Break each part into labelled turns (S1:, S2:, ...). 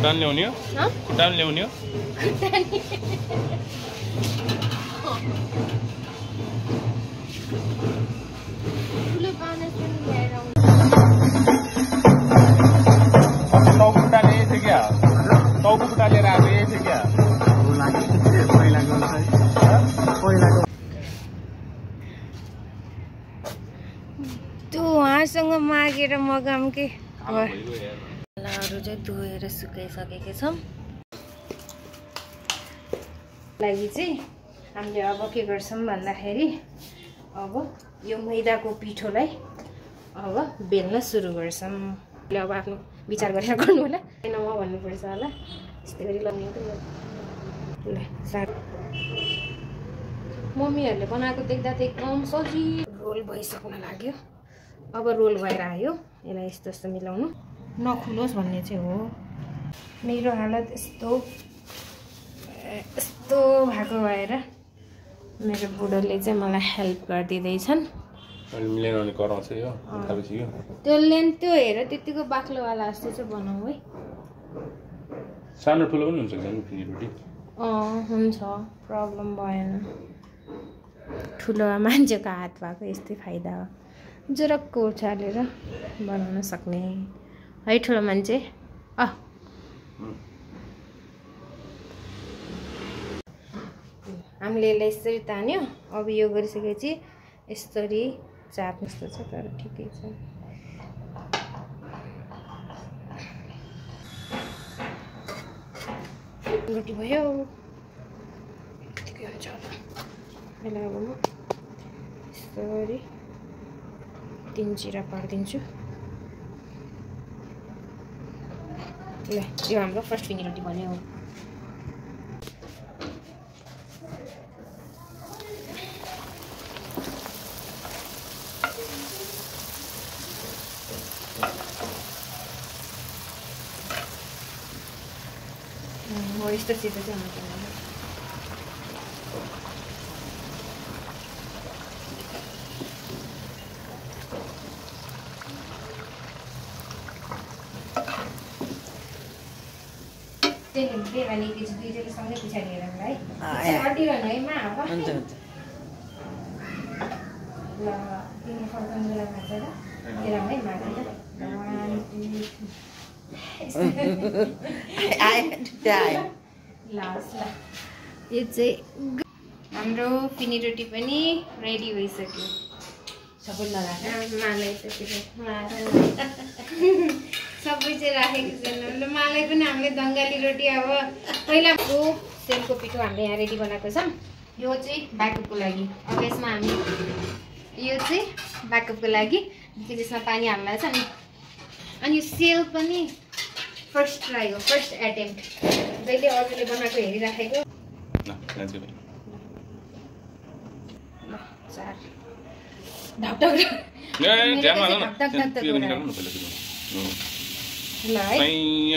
S1: खुट्टान ल्याउने हो खुट्टान ल्याउने हो टाउको खुट्टा ल्याएको थियो क्या टाउको खुट्टा लिएर आएको यही थियो क्या
S2: त्यो उहाँसँग मागेर मगाऊँ के लाहरू चाहिँ धोएर सुकाइसकेका छौँ लागि चाहिँ हामीले अब के गर्छौँ भन्दाखेरि अब यो मैदाको पिठोलाई अब बेल्न सुरु गर्छौँ अब आफ्नो विचार गरेर गर्नु होला होइन म भन्नुपर्छ होला यस्तै गरी लगाउने ल साह्रो मम्मीहरूले बनाएको देख्दा त एकदम सजिलो रोल भइसक्न लाग्यो अब रोल भएर आयो यसलाई यस्तो यस्तो मिलाउनु नखुलोस् भन्ने चाहिँ हो मेरो हालत यस्तो भएको भएर मेरो बुढोले चाहिँ मलाई हेल्प गरिदिँदैछन्
S1: मिलाउने कराउँछ यो
S2: त्यो लेन्थ त्यो हेर त्यतिको बाक्लोवाला जस्तो चाहिँ बनाऊ है
S1: सानो ठुलो पनि हुन्छ रोटी
S2: हुन्छ प्रब्लम भएन ठुलो मान्छेको हात भएको यस्तै फाइदा हो जरक्को उचालेर बनाउन सक्ने है ठुलो मान्छे हामीले यसलाई यसरी तान्यो अब यो गरिसकेपछि यसरी चाप्नु जस्तो छ तर ठिकै छ रोटी भयो ठिकै हुन्छ होला यसलाई अब म यसरी 3 चिरा पारिदिन्छु ल यो हाम्रो फर्स्ट फिनी रोटी बन्यो हो यस्तो सिधो चाहिँ हुन्छ त्यही भने एकैचोटि दुईजना सँगै पछाडि हेरौँ है अटिरहनु है मा अब हुन्छ हुन्छ ल तिमी फर्काउनु बेला भाँचेर हेरौँ है माथि लास्ट ल यो चाहिँ हाम्रो फिनी रोटी पनि रेडी भइसक्यो सबै लगाएर मलाई सबै चाहिँ राखेको छैन ल मलाई पनि हामीले बङ्गाली रोटी अब पहिलाको सेलको पिठो हामीले यहाँ रेडी बनाएको छौँ यो चाहिँ ब्याकअपको लागि अब यसमा हामी यो चाहिँ ब्याकअपको लागि त्यसमा पानी हाल्नु छ अनि यो सेल पनि फर्स्ट ट्राई हो फर्स्ट एटेम्प्ट जहिले अरूले बनाएको हेरिराखेको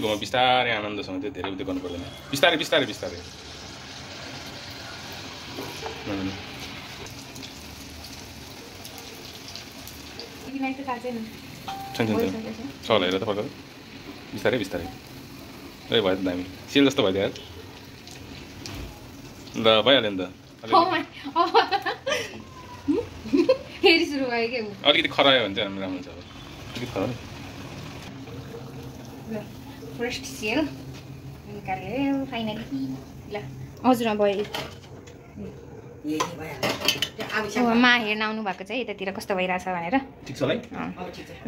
S1: घुमा बिस्तारै आनन्दसँग त्यो धेरै उयो गर्नु पर्दैन बिस्तारै बिस्तारै बिस्तारै चल हेर त फर्क बिस्तारै बिस्तारै ए भयो त दामी सेल जस्तो भइदियो ल भइहाल्यो नि त अलिकति खरायो भने चाहिँ राम्रो हुन्छ अलिकति खरायो
S2: फर्स्ट सेल निकाल्यो फाइनली ल हजुर भयो मा हेर्न आउनु भएको चाहिँ यतातिर कस्तो भइरहेछ भनेर
S1: ठिक छ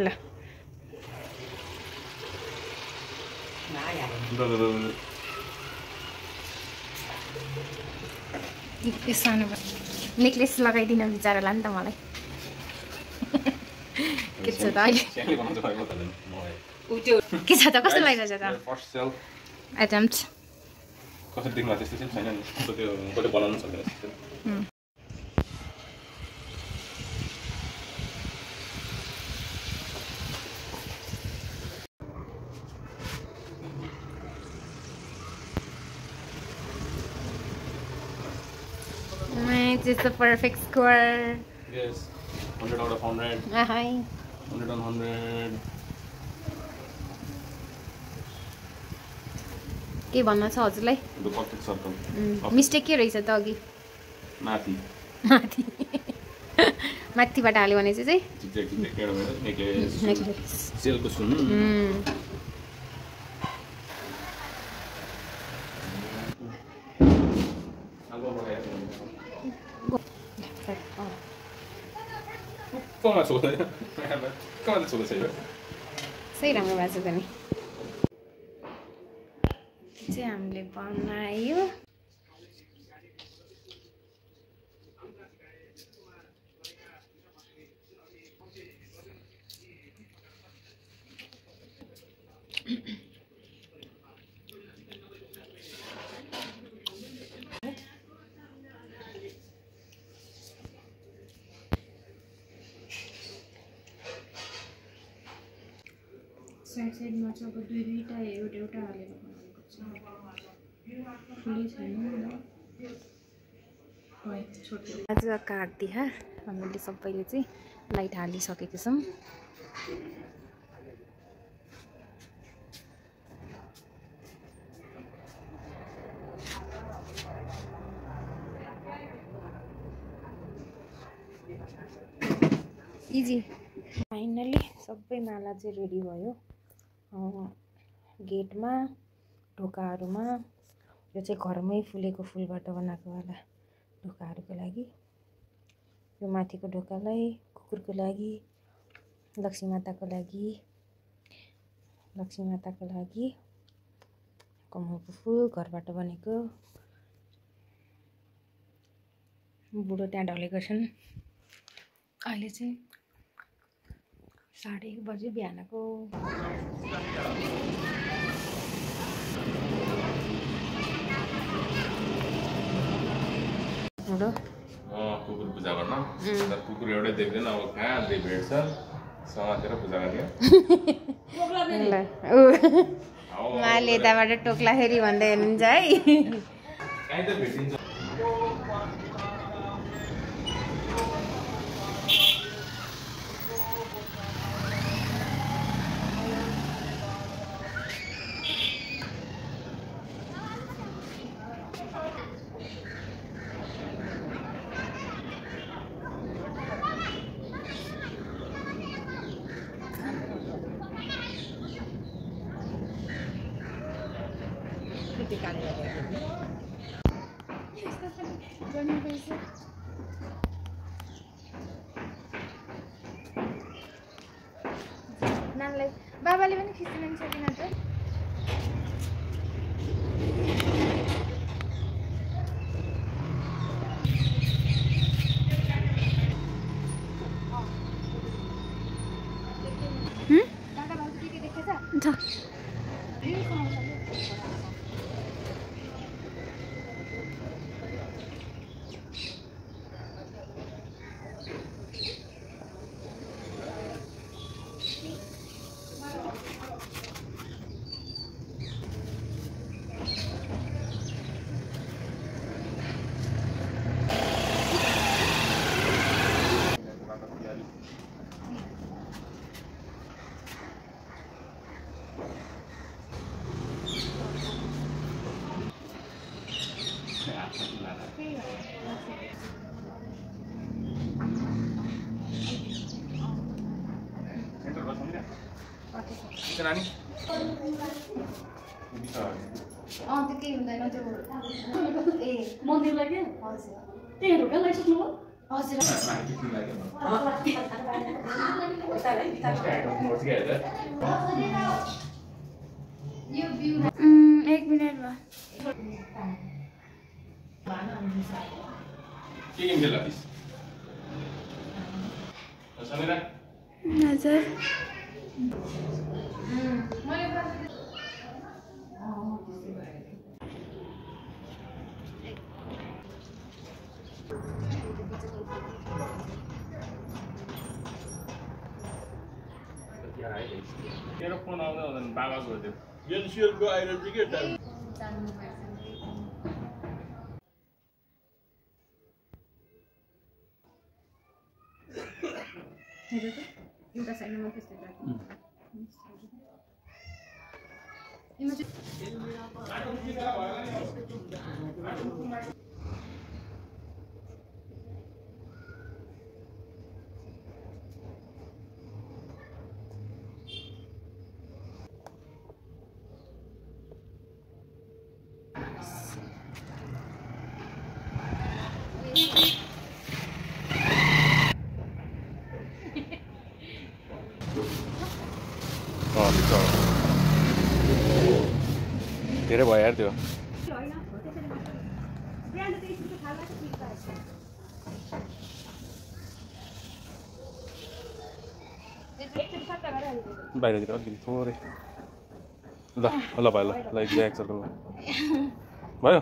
S1: ल
S2: सानो नेक्लेस लगाइदिनु बिचारालाई नि त मलाई के छ त अहिले के छ त कस्तो लागिरहेछ त एटेम्प्ट
S1: कसरी देख्नु त्यस्तो चाहिँ छैन नि त्यो कसले बनाउनु सक्दैन
S2: It's a perfect score.
S1: Yes, 100 out of 100.
S2: Hi.
S1: 100 on 100.
S2: के भन्न छ हजुरलाई
S1: द पर्फेक्ट सर्कल
S2: मिस्टेक के रहेछ त अघि
S1: माथि
S2: माथि माथिबाट हाल्यो भने चाहिँ
S1: नेकलेस सेलको सुन
S2: सही राम्रो भएको छ त नि चाहिँ हामीले बनायो साइड साइडमा चाहिँ अब दुईवटा एउटा हालेर बनाएको छ फुलै छैन आज काग तिहार हामीले सबैले चाहिँ लाइट हालिसकेको छौँ इजी फाइनली सबै माला चाहिँ रेडी भयो गेटमा ढोकाहरूमा यो चाहिँ घरमै फुलेको फुलबाट बनाएको वाला ढोकाहरूको लागि यो माथिको ढोकालाई कुकुरको लागि लक्ष्मी माताको लागि कमलको फुल घरबाट बनेको बुढो त्यहाँ ढलेको छन् अहिले चाहिँ 1:30 बजे बिहानको
S1: कुकुर पूजा गर्न तर कुकुर एउटै देख्दैन अब कहाँ भेट्छ समातेर पूजा गर्ने
S2: माले यताबाट टोक्लाखेरि भन्दै हुनुहुन्छ है
S1: कहीँ त भेटिन्छ
S2: नानीलाई बाबाले पनि खिच्न सकेन त दादा भाउजू के देखेछ
S1: नानी
S2: त्यति हुँदैन त्यो ए
S3: मन्दिरलाई के
S2: हजुर
S3: त्यही ढोका लगाइसक्नु भयो
S2: हजुर एक मिनट भयो
S1: के गेम खेल्ला तिस समीरा
S2: हजुर
S1: तेरो फोन आउँदा हुँदैन बाबाको हो त्यो
S3: एनसिएलको आइरहन्छ के टाइम
S2: एउटा साइडमा त्यस्तो
S1: धेरै भयो यार त्यो बाहिरतिर अलिकति थोरै ल ल भयो ल ब्याक सर्कल भयो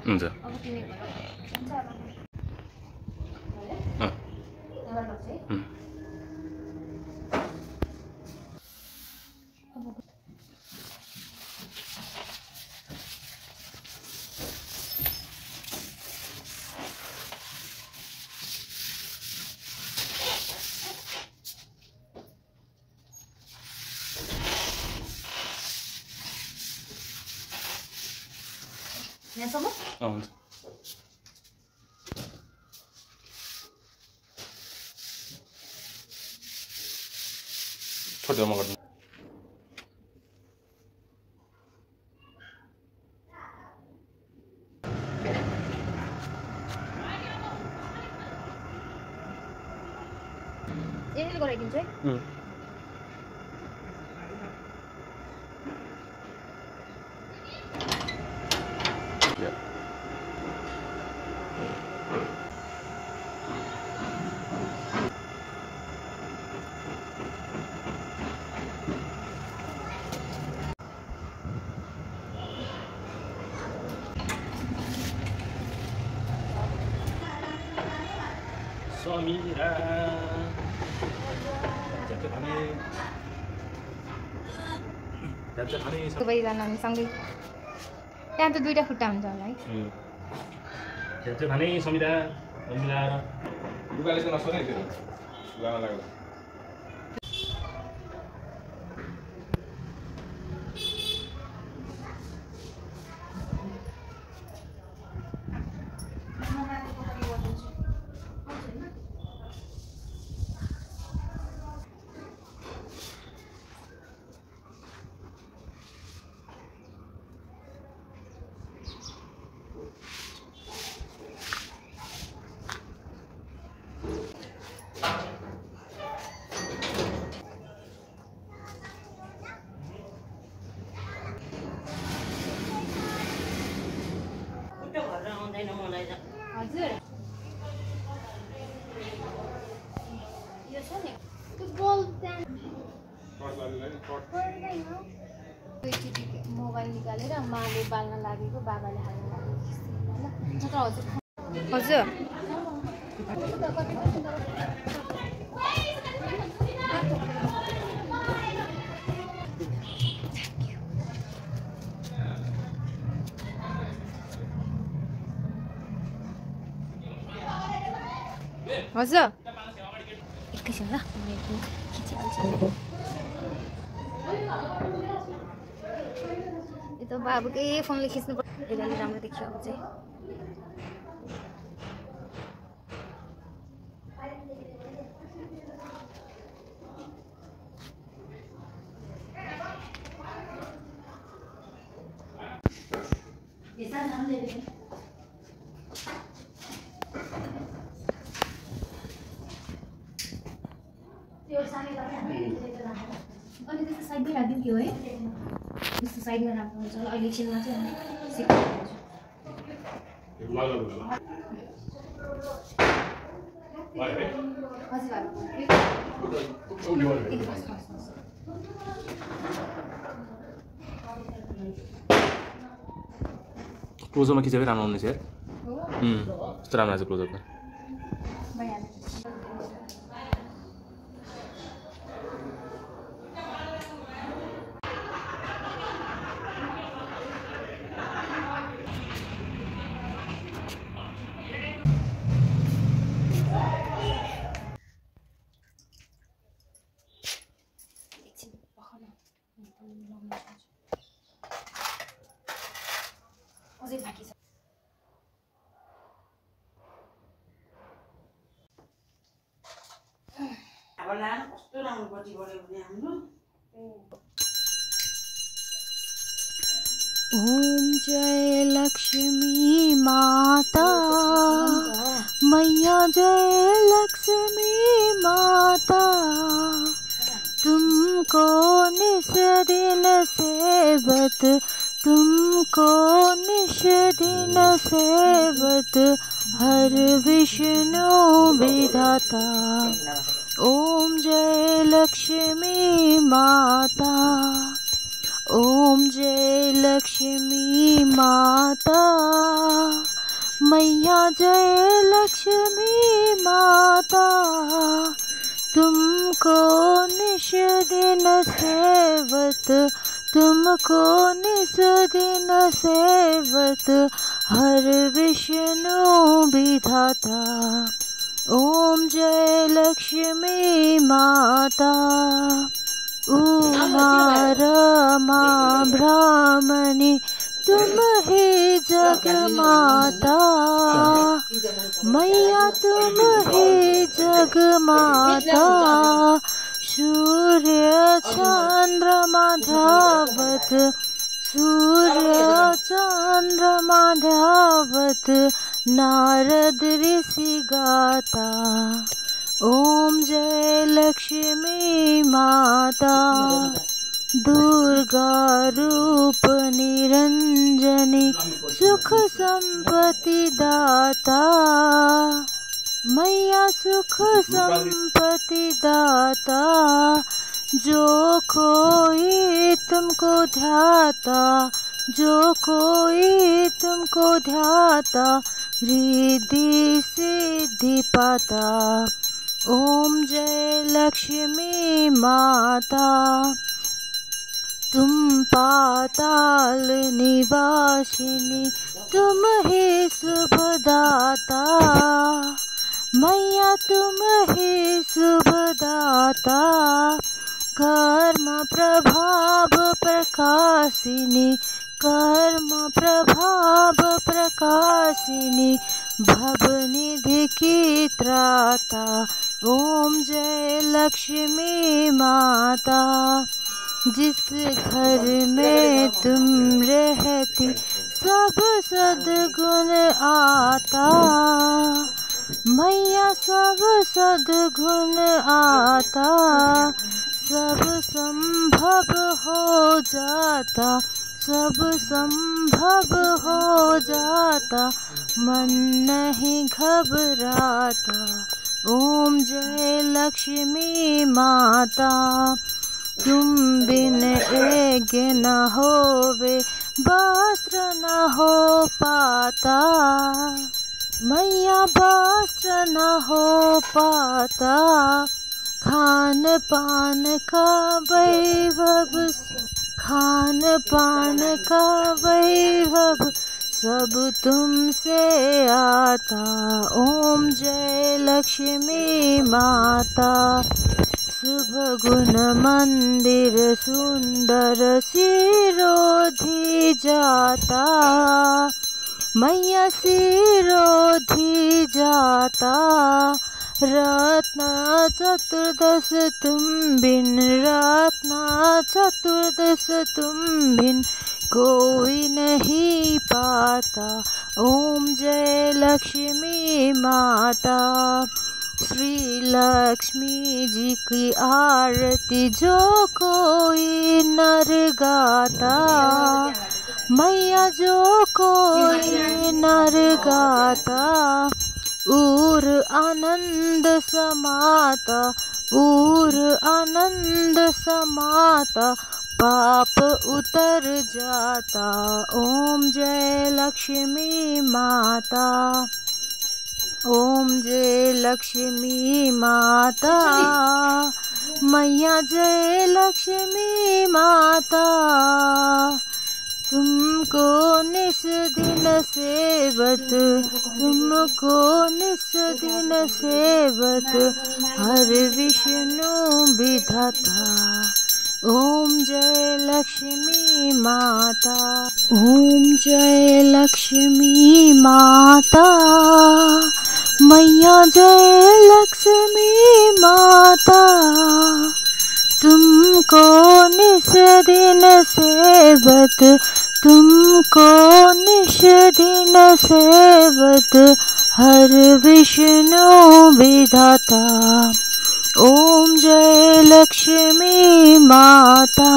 S1: हुन्छ
S2: यहाँसम्म
S1: हुन्छ छोडिदियो म गर्नु
S2: यसले गराइदिन्छु है
S1: समीरा
S2: सबैजना हामी सँगै त्यहाँ त दुईवटा खुट्टा हुन्छ होला है
S1: खाने समीरा मिलाएर लुगाले चाहिँ नसोध्ने थियो लुगामा लाग्यो
S2: हजुर यो छ नि त्यो बल मोबाइल निकालेर माले बाल्न लागेको बाबाले हाल्न लागेको हजुर हजुर एकैछिन ल खिचिहाल्छु यो त बाबुकै फोनले खिच्नु पर्छ यसले राम्रो देखियो अब चाहिँ अनि त्यस्तो साइडमै राखिदिउँ कि है त्यस्तो साइडमा राख्नु हुन्छ होला अहिले एकछिनमा चाहिँ
S1: क्लोजअपमा खिचेकै राम्रो हुनेछ यार कस्तो राम्रो आएको क्लोजअपमा
S4: ओम जय लक्ष्मी माता मैया जय लक्ष्मी माता तुमको निस दिन सेवत तुमको निश दिन सेवत हर विष्णु विधाता। ओम जय लक्ष्मी माता ओम जय लक्ष्मी माता मैया जय लक्ष्मी माता तुमको निश दिन सेवत तुमको निस दिन सेवत हर विष्णु विधाता। ओम जय लक्ष्मी माता उमा रमा ब्राह्मणी तुम ही जग माता मैया तुम ही जग माता सूर्य चंद्रमा धावत सूर्य चंद्रमा धावत नारद ऋषि गाता। ओम जय लक्ष्मी माता दुर्गा रूप निरंजनी सुख संपत्ति दाता मैया सुख संपत्ति दाता जो कोई तुमको ध्याता जो कोई तुमको ध्याता रिद्धि सिद्धि पाता। ओम जय लक्ष्मी माता तुम पाताल निवासिनी तुम ही शुभदाता मैया तुम ही शुभदाता कर्म प्रभाव प्रकाशिनी कर्म प्रभाव प्रकाशिनी भवनिधि की त्राता। ओम जय लक्ष्मी माता जिस घर में तुम रहती सब सद्गुण आता मैया सब सद्गुण आता सब संभव हो जाता सब संभव हो जाता मन नहीं घबराता। ओम जय लक्ष्मी माता तुम बिन यज्ञ न होवे वस्त्र न हो पाता मैया वस्त्र न हो पाता खान पान का वैभव खान पान का वैभव सब तुमसे आता। ओम जय लक्ष्मी माता शुभ गुण मंदिर सुंदर सिरोधी जाता मैया सिरोधी जाता रत्न चतुर्दश तुम बिन रत्न चतुर्दश तुम बिन कोई नहीं पाता। ओम जय लक्ष्मी माता श्री लक्ष्मी जी की आरती जो कोई नर गाता मैया जो कोई नर गाता उर आनंद समाता उर आनंद समाता पाप उतर जाता। ओम जय लक्ष्मी माता ओम जय लक्ष्मी माता मैया जय लक्ष्मी माता तुमको निस दिन सेवत तुमको निस दिन सेवत हर विष्णु विधाता। ओम जय लक्ष्मी माता ओम जय लक्ष्मी माता मैया जय लक्ष्मी माता माता, तुमको निस दिन सेवत, तुमको निश दिन सेवत, हर विष्णु विधाता। ओम जय लक्ष्मी माता,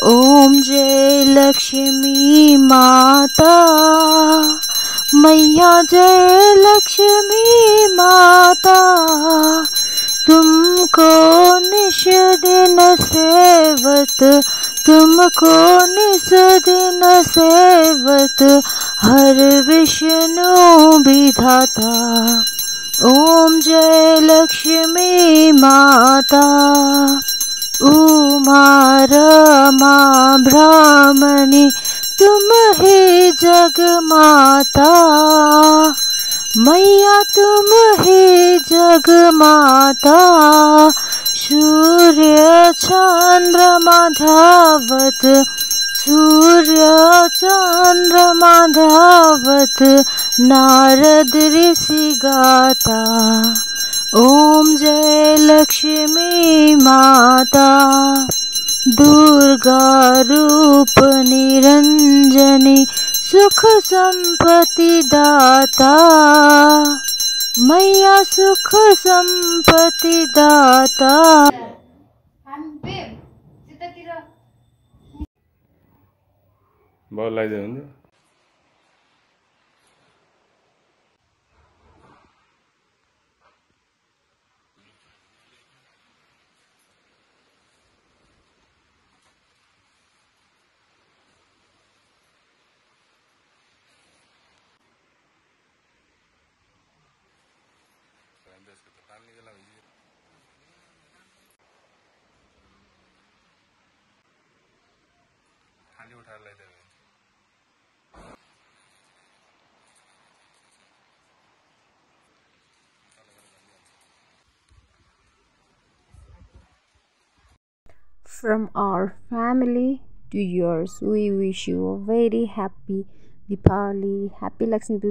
S4: ओम जय लक्ष्मी माता, मैया जय लक्ष्मी माता, तुमको निश दिन सेवत, तुमको निस दिन सेवत, हर विष्णु विधाता। ओम जय लक्ष्मी माता। उमा रमा ब्राह्मणी, तुम ही जग माता, मैया तुम ही जग माता। सूर्य चंद्रमा धावत, सूर्य चंद्रमा धावत, नारद ऋषि गाता। ओम जय लक्ष्मी माता। दुर्गा रूप निरंजनी, सुख संपत्ति दाता, मैया सुख संपत्ति दाता।
S1: बल लगाइदियो हुन्छ। खाली उठाएर लगाइदियो।
S4: From our family to yours, we wish you a very happy Deepavali, happy Lakshmi Puja.